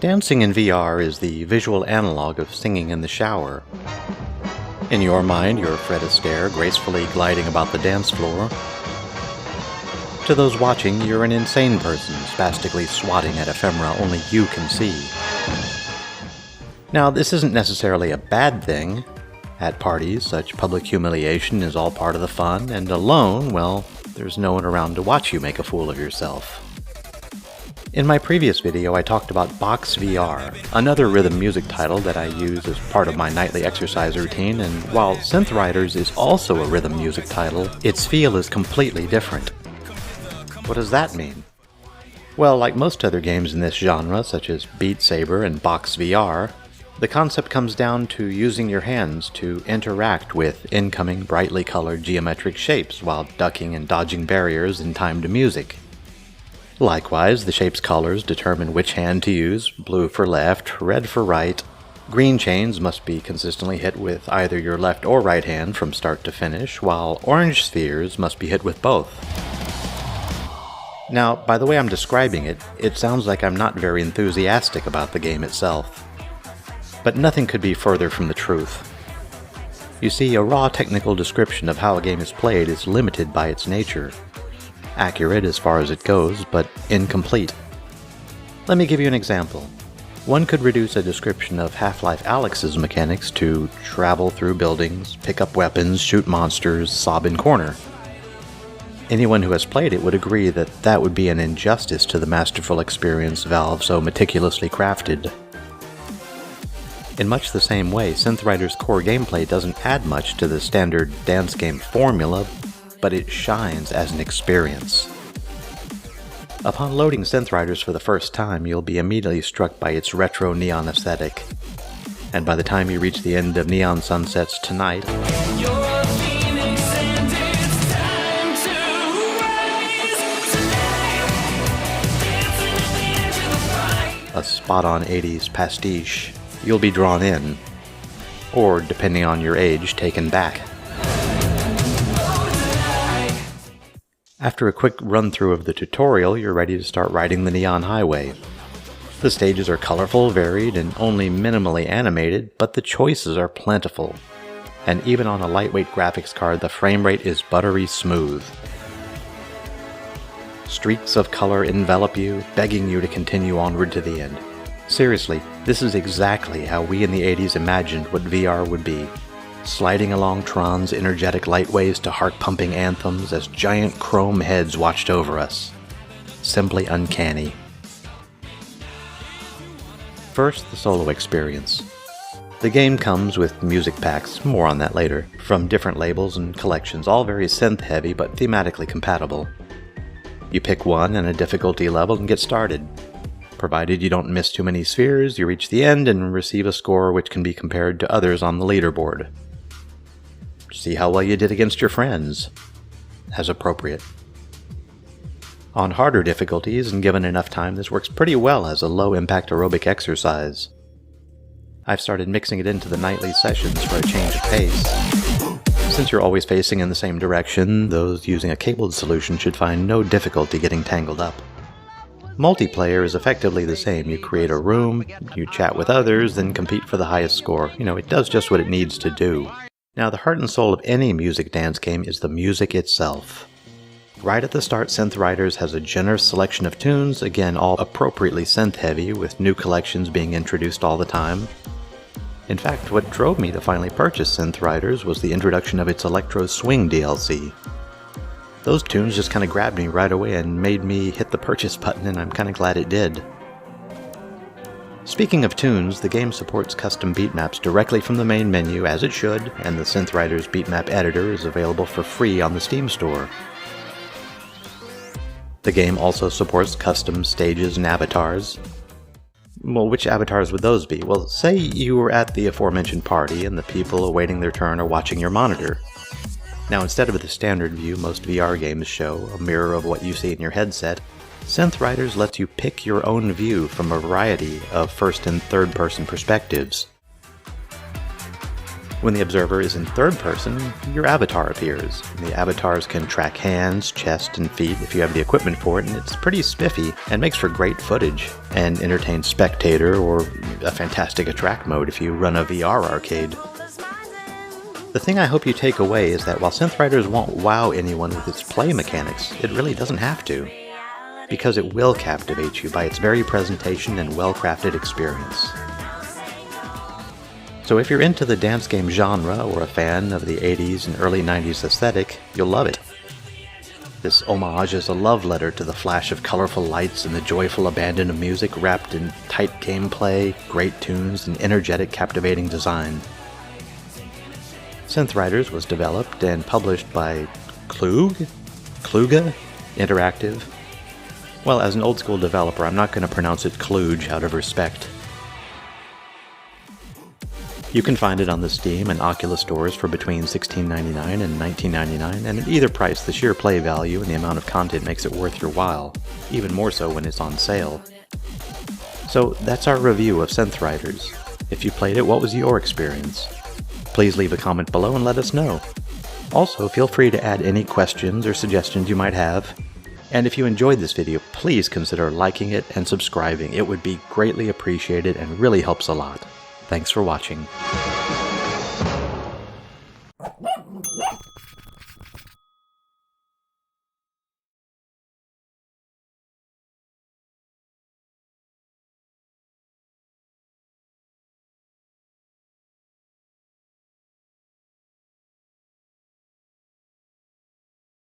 Dancing in VR is the visual analog of singing in the shower. In your mind, you're Fred Astaire gracefully gliding about the dance floor. To those watching, you're an insane person spastically swatting at ephemera only you can see. Now, this isn't necessarily a bad thing. At parties, such public humiliation is all part of the fun, and alone, well, there's no one around to watch you make a fool of yourself. In my previous video, I talked about Box VR, another rhythm music title that I use as part of my nightly exercise routine, and while Synth Riders is also a rhythm music title, its feel is completely different. What does that mean? Well, like most other games in this genre, such as Beat Saber and Box VR, the concept comes down to using your hands to interact with incoming brightly colored geometric shapes while ducking and dodging barriers in time to music. Likewise, the shape's colors determine which hand to use, blue for left, red for right. Green chains must be consistently hit with either your left or right hand from start to finish, while orange spheres must be hit with both. Now, by the way I'm describing it, it sounds like I'm not very enthusiastic about the game itself. But nothing could be further from the truth. You see, a raw technical description of how a game is played is limited by its nature. Accurate as far as it goes, but incomplete. Let me give you an example. One could reduce a description of Half-Life Alyx's mechanics to travel through buildings, pick up weapons, shoot monsters, sob in corner. Anyone who has played it would agree that that would be an injustice to the masterful experience Valve so meticulously crafted. In much the same way, Synth Riders' core gameplay doesn't add much to the standard dance game formula, but it shines as an experience. Upon loading Synth Riders for the first time, you'll be immediately struck by its retro neon aesthetic. And by the time you reach the end of Neon Sunsets Tonight, a spot-on 80s pastiche, you'll be drawn in, or depending on your age, taken back. After a quick run-through of the tutorial, you're ready to start riding the neon highway. The stages are colorful, varied, and only minimally animated, but the choices are plentiful. And even on a lightweight graphics card, the frame rate is buttery smooth. Streaks of color envelop you, begging you to continue onward to the end. Seriously, this is exactly how we in the 80s imagined what VR would be. Sliding along Tron's energetic lightways to heart-pumping anthems as giant chrome heads watched over us. Simply uncanny. First, the solo experience. The game comes with music packs, more on that later, from different labels and collections, all very synth-heavy but thematically compatible. You pick one and a difficulty level and get started. Provided you don't miss too many spheres, you reach the end and receive a score which can be compared to others on the leaderboard. See how well you did against your friends, as appropriate. On harder difficulties, and given enough time, this works pretty well as a low-impact aerobic exercise. I've started mixing it into the nightly sessions for a change of pace. Since you're always facing in the same direction, those using a cabled solution should find no difficulty getting tangled up. Multiplayer is effectively the same. You create a room, you chat with others, then compete for the highest score. It does just what it needs to do. Now, the heart and soul of any music dance game is the music itself. Right at the start, Synth Riders has a generous selection of tunes, again all appropriately synth-heavy, with new collections being introduced all the time. In fact, what drove me to finally purchase Synth Riders was the introduction of its Electro Swing DLC. Those tunes just kind of grabbed me right away and made me hit the purchase button, and I'm kind of glad it did. Speaking of tunes, the game supports custom beatmaps directly from the main menu, as it should, and the Synth Riders Beatmap Editor is available for free on the Steam store. The game also supports custom stages and avatars. Well, which avatars would those be? Well, say you were at the aforementioned party and the people awaiting their turn are watching your monitor. Now, instead of the standard view most VR games show, a mirror of what you see in your headset, Synth Riders lets you pick your own view from a variety of first and third person perspectives. When the observer is in third person, your avatar appears. The avatars can track hands, chest, and feet if you have the equipment for it, and it's pretty spiffy and makes for great footage, and entertains spectator or a fantastic attract mode if you run a VR arcade. The thing I hope you take away is that while Synth Riders won't wow anyone with its play mechanics, it really doesn't have to, because it will captivate you by its very presentation and well-crafted experience. So if you're into the dance game genre or a fan of the 80s and early 90s aesthetic, you'll love it. This homage is a love letter to the flash of colorful lights and the joyful abandon of music wrapped in tight gameplay, great tunes, and energetic, captivating design. Synth Riders was developed and published by Kluga Interactive. Well, as an old-school developer, I'm not going to pronounce it Kluge out of respect. You can find it on the Steam and Oculus stores for between $16.99 and $19.99, and at either price, the sheer play value and the amount of content makes it worth your while, even more so when it's on sale. So that's our review of Synth Riders. If you played it, what was your experience? Please leave a comment below and let us know. Also, feel free to add any questions or suggestions you might have. And if you enjoyed this video, please consider liking it and subscribing. It would be greatly appreciated and really helps a lot. Thanks for watching.